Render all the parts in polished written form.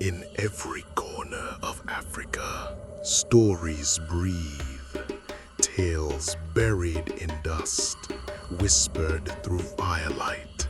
In every corner of Africa, stories breathe, tales buried in dust, whispered through firelight.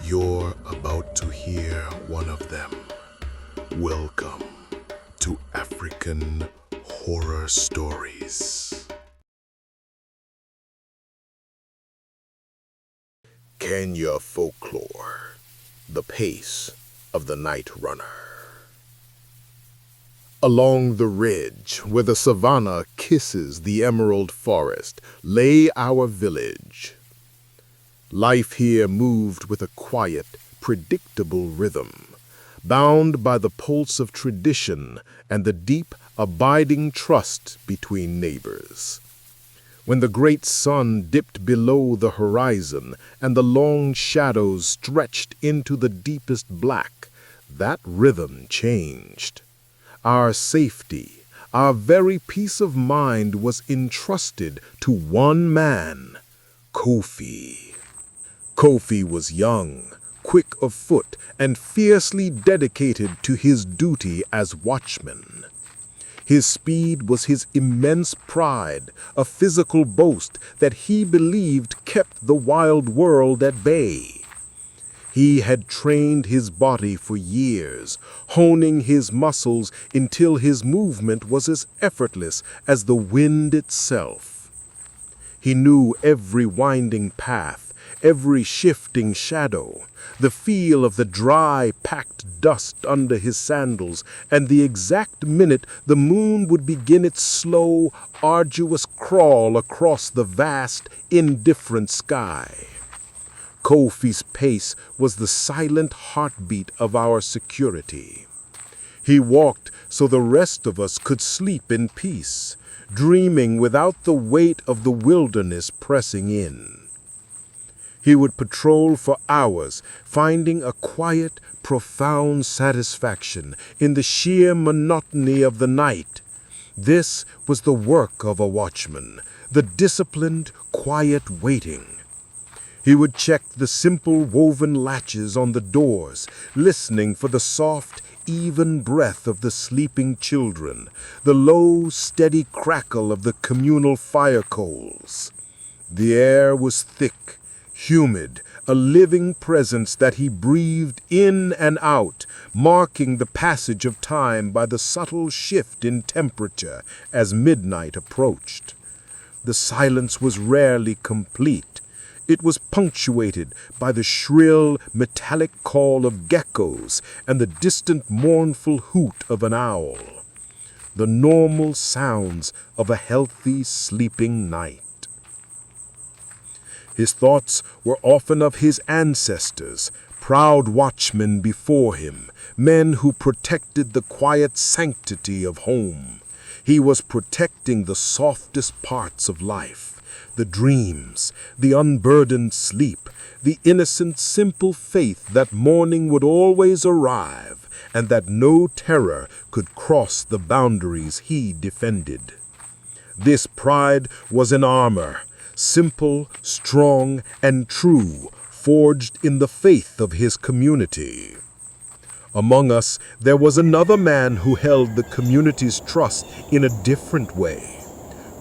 You're about to hear one of them. Welcome to African Horror Stories. Kenya Folklore, the pace of the night runner. Along the ridge where the savanna kisses the emerald forest lay our village. Life here moved with a quiet, predictable rhythm, bound by the pulse of tradition and the deep, abiding trust between neighbors. When the great sun dipped below the horizon and the long shadows stretched into the deepest black, that rhythm changed. Our safety, our very peace of mind was entrusted to one man, Kofi. Kofi was young, quick of foot, and fiercely dedicated to his duty as watchman. His speed was his immense pride, a physical boast that he believed kept the wild world at bay. He had trained his body for years, honing his muscles until his movement was as effortless as the wind itself. He knew every winding path, every shifting shadow, the feel of the dry, packed dust under his sandals, and the exact minute the moon would begin its slow, arduous crawl across the vast, indifferent sky. Kofi's pace was the silent heartbeat of our security. He walked so the rest of us could sleep in peace, dreaming without the weight of the wilderness pressing in. He would patrol for hours, finding a quiet, profound satisfaction in the sheer monotony of the night. This was the work of a watchman, the disciplined, quiet waiting. He would check the simple woven latches on the doors, listening for the soft, even breath of the sleeping children, the low, steady crackle of the communal fire coals. The air was thick, humid, a living presence that he breathed in and out, marking the passage of time by the subtle shift in temperature as midnight approached. The silence was rarely complete. It was punctuated by the shrill, metallic call of geckos and the distant, mournful hoot of an owl. The normal sounds of a healthy, sleeping night. His thoughts were often of his ancestors, proud watchmen before him, men who protected the quiet sanctity of home. He was protecting the softest parts of life. The dreams, the unburdened sleep, the innocent, simple faith that morning would always arrive, and that no terror could cross the boundaries he defended. This pride was an armor, simple, strong, and true, forged in the faith of his community. Among us, there was another man who held the community's trust in a different way.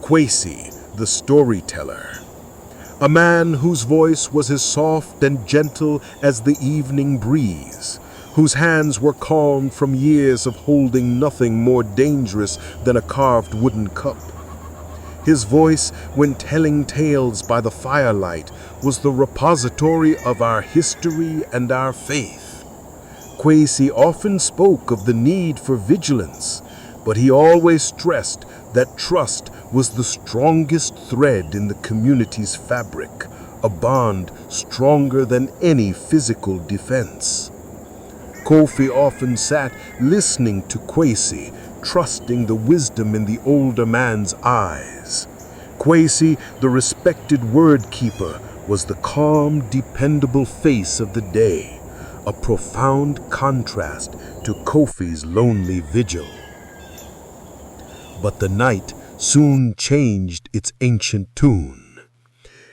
Kofi, the storyteller. A man whose voice was as soft and gentle as the evening breeze, whose hands were calm from years of holding nothing more dangerous than a carved wooden cup. His voice, when telling tales by the firelight, was the repository of our history and our faith. Kofi often spoke of the need for vigilance, but he always stressed that trust was the strongest thread in the community's fabric, a bond stronger than any physical defense. Kofi often sat listening to Kofi, trusting the wisdom in the older man's eyes. Kofi, the respected word keeper, was the calm, dependable face of the day, a profound contrast to Kofi's lonely vigil. But the night soon changed its ancient tune.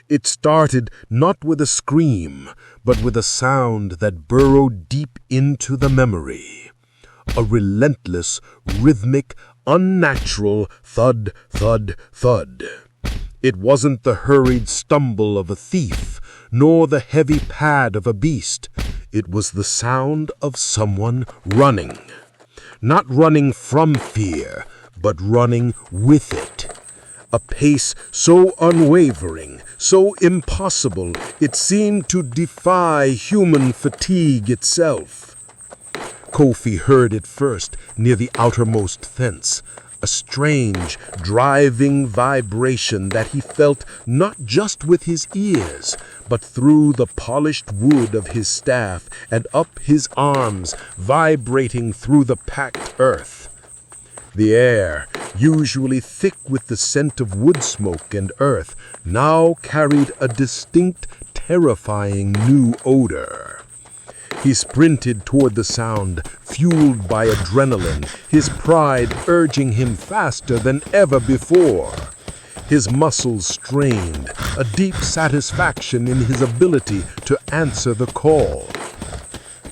It started not with a scream, but with a sound that burrowed deep into the memory. a relentless, rhythmic, unnatural thud, thud, thud. It wasn't the hurried stumble of a thief, nor the heavy pad of a beast. It was the sound of someone running. Not running from fear, but running with it. A pace so unwavering, so impossible, it seemed to defy human fatigue itself. Kofi heard it first near the outermost fence, a strange, driving vibration that he felt not just with his ears, but through the polished wood of his staff and up his arms, vibrating through the packed earth. The air, usually thick with the scent of wood smoke and earth, now carried a distinct, terrifying new odor. He sprinted toward the sound, fueled by adrenaline, his pride urging him faster than ever before. His muscles strained, a deep satisfaction in his ability to answer the call.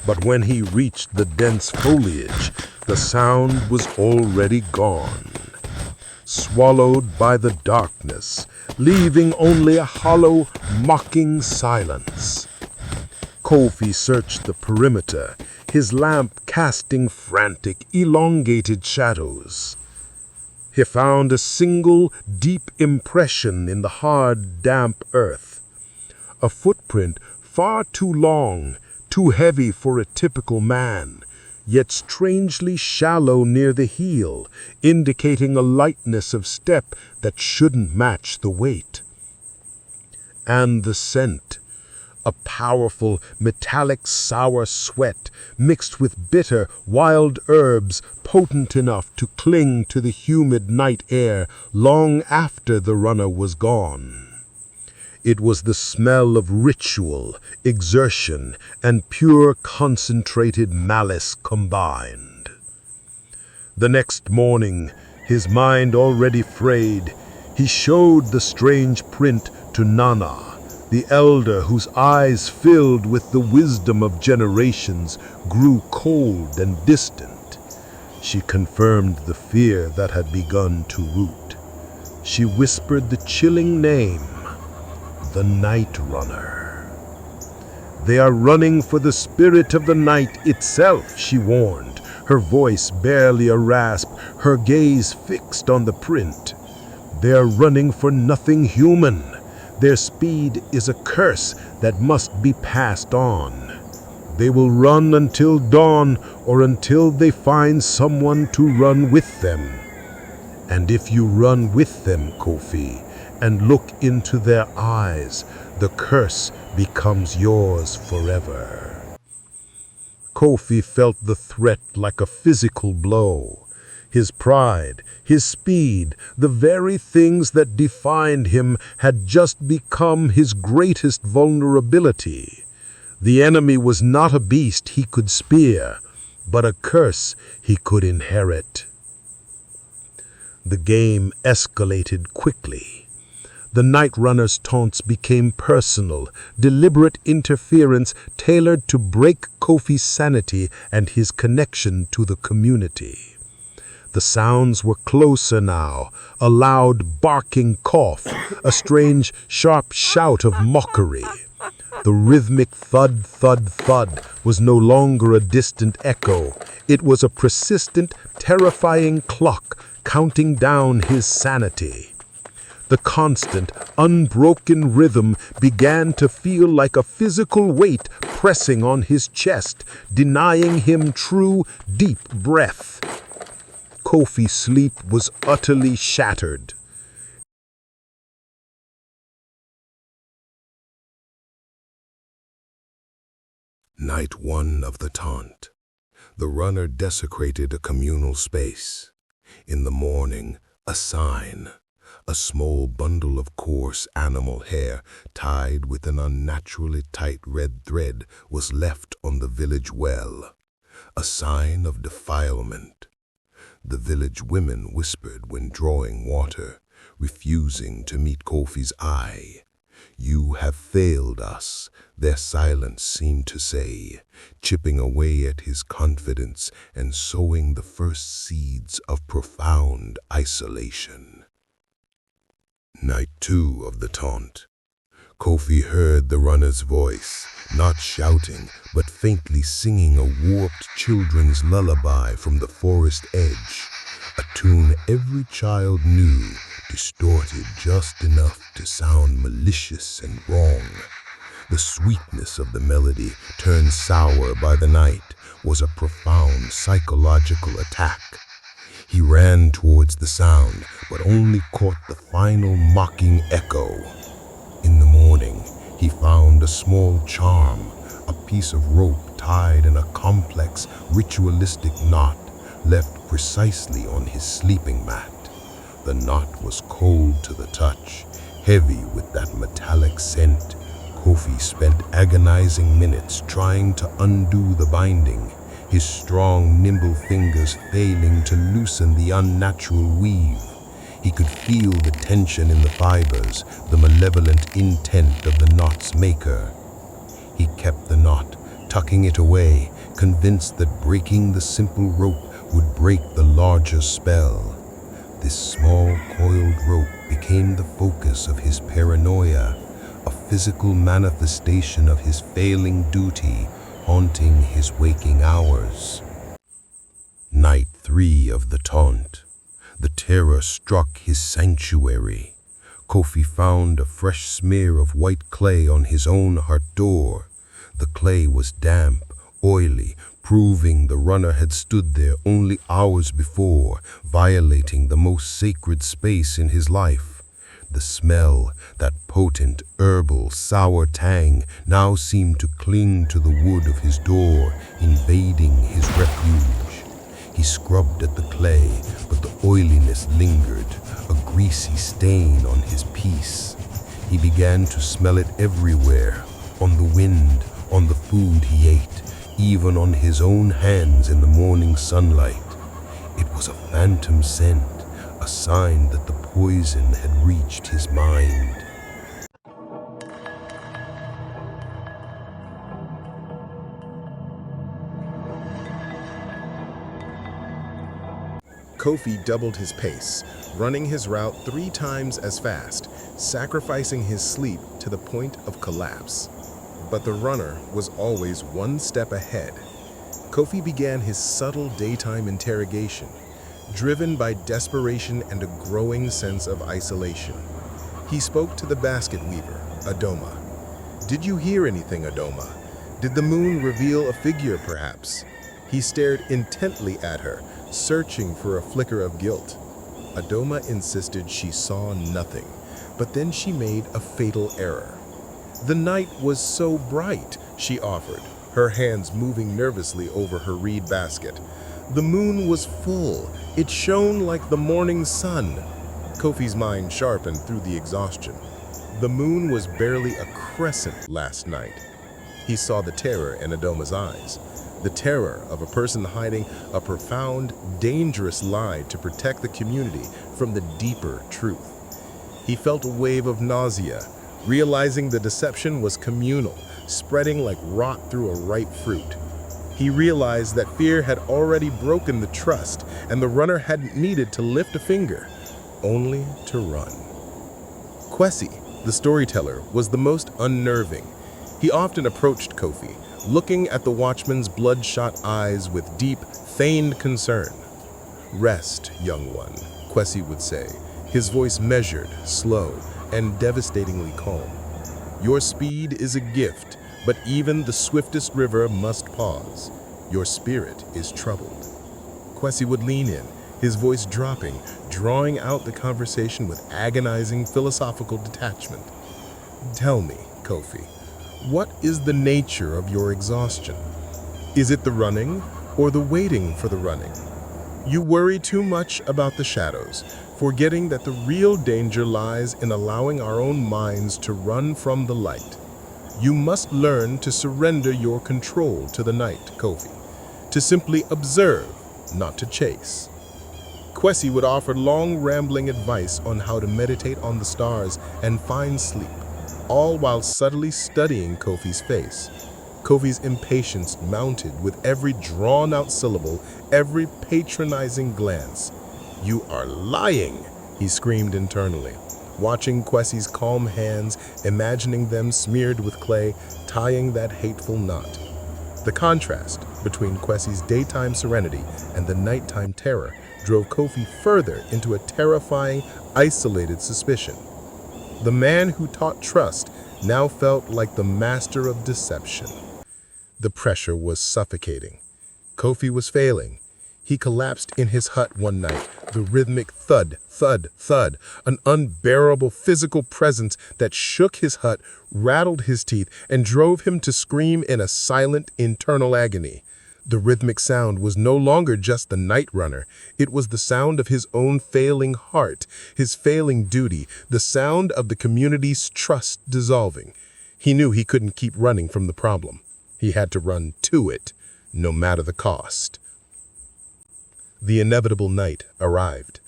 But when he reached the dense foliage, the sound was already gone, swallowed by the darkness, leaving only a hollow, mocking silence. Kofi searched the perimeter, his lamp casting frantic, elongated shadows. He found a single, deep impression in the hard, damp earth. A footprint far too long, too heavy for a typical man, yet strangely shallow near the heel, indicating a lightness of step that shouldn't match the weight. And the scent, a powerful, metallic sour sweat mixed with bitter, wild herbs potent enough to cling to the humid night air long after the runner was gone. It was the smell of ritual, exertion, and pure concentrated malice combined. The next morning, his mind already frayed, he showed the strange print to Nana, the elder whose eyes filled with the wisdom of generations grew cold and distant. She confirmed the fear that had begun to root. She whispered the chilling name, the Night Runner. They are running for the spirit of the night itself, she warned, her voice barely a rasp, her gaze fixed on the print. They are running for nothing human. Their speed is a curse that must be passed on. They will run until dawn or until they find someone to run with them. And if you run with them, Kofi, and look into their eyes, the curse becomes yours forever. Kofi felt the threat like a physical blow. His pride, his speed, the very things that defined him had just become his greatest vulnerability. The enemy was not a beast he could spear, but a curse he could inherit. The game escalated quickly. The Night Runner's taunts became personal, deliberate interference tailored to break Kofi's sanity and his connection to the community. The sounds were closer now, a loud barking cough, a strange, sharp shout of mockery. The rhythmic thud, thud, thud was no longer a distant echo. It was a persistent, terrifying clock counting down his sanity. The constant, unbroken rhythm began to feel like a physical weight pressing on his chest, denying him true, deep breath. Kofi's sleep was utterly shattered. Night 1 of the taunt. The runner desecrated a communal space. In the morning, a sign. A small bundle of coarse animal hair tied with an unnaturally tight red thread was left on the village well, a sign of defilement. The village women whispered when drawing water, refusing to meet Kofi's eye. "You have failed us," their silence seemed to say, chipping away at his confidence and sowing the first seeds of profound isolation. Night 2 of the taunt. Kofi heard the runner's voice, not shouting, but faintly singing a warped children's lullaby from the forest edge, a tune every child knew, distorted just enough to sound malicious and wrong. The sweetness of the melody, turned sour by the night, was a profound psychological attack. He ran towards the sound, but only caught the final mocking echo. In the morning, he found a small charm, a piece of rope tied in a complex, ritualistic knot, left precisely on his sleeping mat. The knot was cold to the touch, heavy with that metallic scent. Kofi spent agonizing minutes trying to undo the binding, his strong, nimble fingers failing to loosen the unnatural weave. He could feel the tension in the fibers, the malevolent intent of the knot's maker. He kept the knot, tucking it away, convinced that breaking the simple rope would break the larger spell. This small coiled rope became the focus of his paranoia, a physical manifestation of his failing duty, haunting his waking hours. Night 3 of the taunt. The terror struck his sanctuary. Kofi found a fresh smear of white clay on his own heart door. The clay was damp, oily, proving the runner had stood there only hours before, violating the most sacred space in his life. The smell, that potent, herbal, sour tang, now seemed to cling to the wood of his door, invading his refuge. He scrubbed at the clay, but the oiliness lingered, a greasy stain on his peace. He began to smell it everywhere, on the wind, on the food he ate, even on his own hands in the morning sunlight. It was a phantom scent, a sign that the poison had reached his mind. Kofi doubled his pace, running his route 3 times as fast, sacrificing his sleep to the point of collapse. But the runner was always one step ahead. Kofi began his subtle daytime interrogation, driven by desperation and a growing sense of isolation. He spoke to the basket weaver, Adoma. "Did you hear anything, Adoma? Did the moon reveal a figure, perhaps?" He stared intently at her, searching for a flicker of guilt. Adoma insisted she saw nothing, but then she made a fatal error. "The night was so bright," she offered, her hands moving nervously over her reed basket. "The moon was full. It shone like the morning sun." Kofi's mind sharpened through the exhaustion. The moon was barely a crescent last night. He saw the terror in Adoma's eyes, the terror of a person hiding a profound, dangerous lie to protect the community from the deeper truth. He felt a wave of nausea, realizing the deception was communal, spreading like rot through a ripe fruit. He realized that fear had already broken the trust, and the runner hadn't needed to lift a finger, only to run. Kwesi, the storyteller, was the most unnerving. He often approached Kofi, looking at the watchman's bloodshot eyes with deep, feigned concern. "Rest, young one," Kwesi would say, his voice measured, slow, and devastatingly calm. "Your speed is a gift, but even the swiftest river must pause. Your spirit is troubled." Kwesi would lean in, his voice dropping, drawing out the conversation with agonizing philosophical detachment. "Tell me, Kofi, what is the nature of your exhaustion? Is it the running or the waiting for the running? You worry too much about the shadows, forgetting that the real danger lies in allowing our own minds to run from the light. You must learn to surrender your control to the night, Kofi, to simply observe, not to chase." Kwesi would offer long, rambling advice on how to meditate on the stars and find sleep. all while subtly studying Kofi's face. Kofi's impatience mounted with every drawn-out syllable, every patronizing glance. "You are lying," he screamed internally, watching Kwesi's calm hands, imagining them smeared with clay, tying that hateful knot. The contrast between Kwesi's daytime serenity and the nighttime terror drove Kofi further into a terrifying, isolated suspicion. The man who taught trust now felt like the master of deception. The pressure was suffocating. Kofi was failing. He collapsed in his hut one night, the rhythmic thud, thud, thud, an unbearable physical presence that shook his hut, rattled his teeth, and drove him to scream in a silent, internal agony. The rhythmic sound was no longer just the night runner. It was the sound of his own failing heart, his failing duty, the sound of the community's trust dissolving. He knew he couldn't keep running from the problem. He had to run to it, no matter the cost. The inevitable night arrived.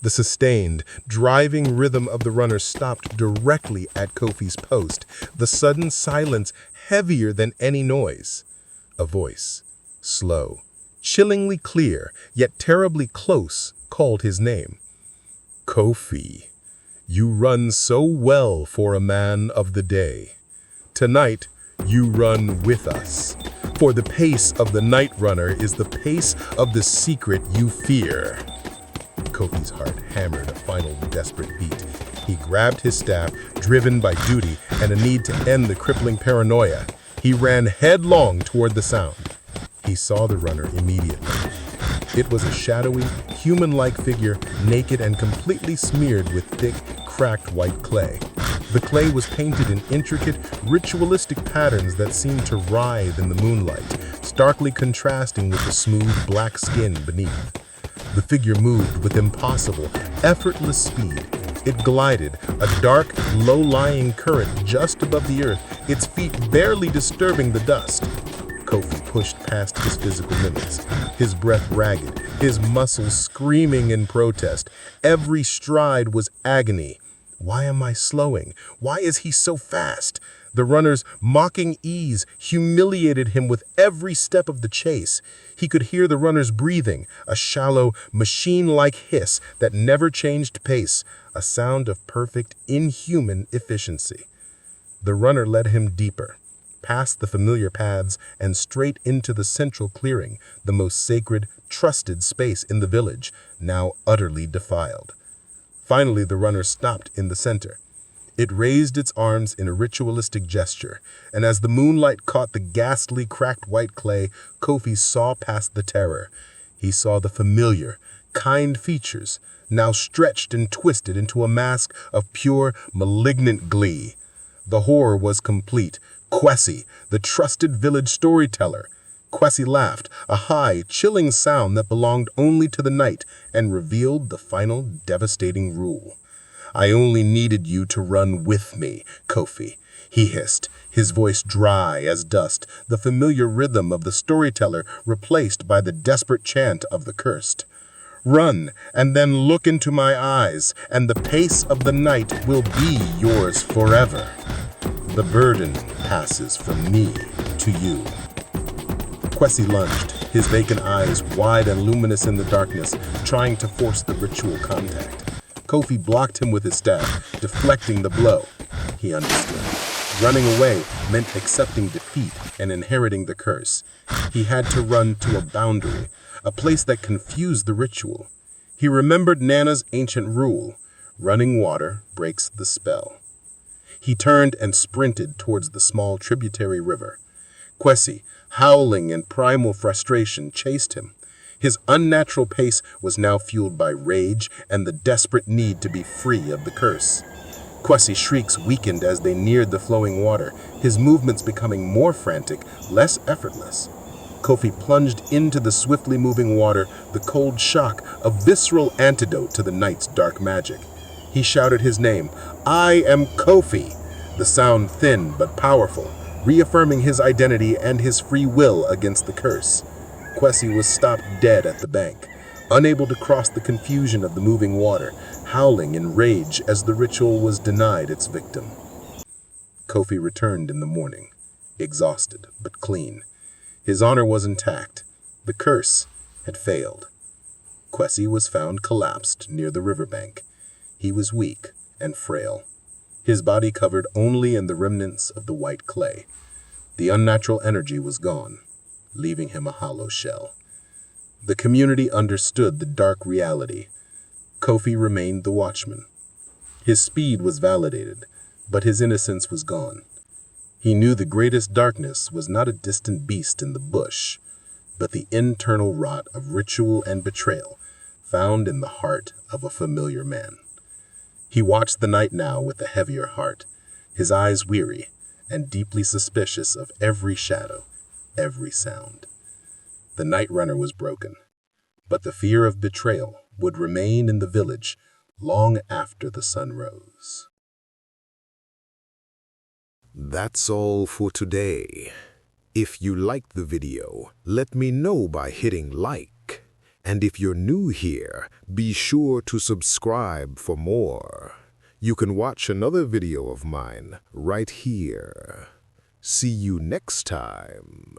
The sustained, driving rhythm of the runner stopped directly at Kofi's post, the sudden silence heavier than any noise. A voice, slow, chillingly clear, yet terribly close, called his name. "Kofi, you run so well for a man of the day. Tonight, you run with us. For the pace of the night runner is the pace of the secret you fear." Kofi's heart hammered a final desperate beat. He grabbed his staff, driven by duty and a need to end the crippling paranoia. He ran headlong toward the sound. He saw the runner immediately. It was a shadowy, human-like figure, naked and completely smeared with thick, cracked white clay. The clay was painted in intricate, ritualistic patterns that seemed to writhe in the moonlight, starkly contrasting with the smooth, black skin beneath. The figure moved with impossible, effortless speed. It glided, a dark, low-lying current just above the earth, its feet barely disturbing the dust. Kofi pushed past his physical limits, his breath ragged, his muscles screaming in protest. Every stride was agony. Why am I slowing? Why is he so fast? The runner's mocking ease humiliated him with every step of the chase. He could hear the runner's breathing, a shallow, machine-like hiss that never changed pace, a sound of perfect, inhuman efficiency. The runner led him deeper, past the familiar paths and straight into the central clearing, the most sacred, trusted space in the village, now utterly defiled. Finally, the runner stopped in the center. It raised its arms in a ritualistic gesture, and as the moonlight caught the ghastly, cracked white clay, Kofi saw past the terror. He saw the familiar, kind features, now stretched and twisted into a mask of pure, malignant glee. The horror was complete. Kwesi, the trusted village storyteller. Kwesi laughed, a high, chilling sound that belonged only to the night, and revealed the final devastating rule. "I only needed you to run with me, Kofi," he hissed, his voice dry as dust, the familiar rhythm of the storyteller replaced by the desperate chant of the cursed. "Run, and then look into my eyes, and the pace of the night will be yours forever. The burden passes from me to you." Kwesi lunged, his vacant eyes wide and luminous in the darkness, trying to force the ritual contact. Kofi blocked him with his staff, deflecting the blow. He understood. Running away meant accepting defeat and inheriting the curse. He had to run to a boundary, a place that confused the ritual. He remembered Nana's ancient rule: running water breaks the spell. He turned and sprinted towards the small tributary river. Kwesi, howling in primal frustration, chased him. His unnatural pace was now fueled by rage and the desperate need to be free of the curse. Kwesi's shrieks weakened as they neared the flowing water, his movements becoming more frantic, less effortless. Kofi plunged into the swiftly moving water, the cold shock, a visceral antidote to the night's dark magic. He shouted his name, "I am Kofi," the sound thin but powerful, reaffirming his identity and his free will against the curse. Kwesi was stopped dead at the bank, unable to cross the confusion of the moving water, howling in rage as the ritual was denied its victim. Kofi returned in the morning, exhausted but clean. His honor was intact. The curse had failed. Kwesi was found collapsed near the riverbank. He was weak and frail, his body covered only in the remnants of the white clay. The unnatural energy was gone, leaving him a hollow shell. The community understood the dark reality. Kofi remained the watchman. His speed was validated, but his innocence was gone. He knew the greatest darkness was not a distant beast in the bush, but the internal rot of ritual and betrayal found in the heart of a familiar man. He watched the night now with a heavier heart, his eyes weary and deeply suspicious of every shadow, every sound. The night runner was broken, but the fear of betrayal would remain in the village long after the sun rose. That's all for today. If you liked the video, let me know by hitting like. And if you're new here, be sure to subscribe for more. You can watch another video of mine right here. See you next time.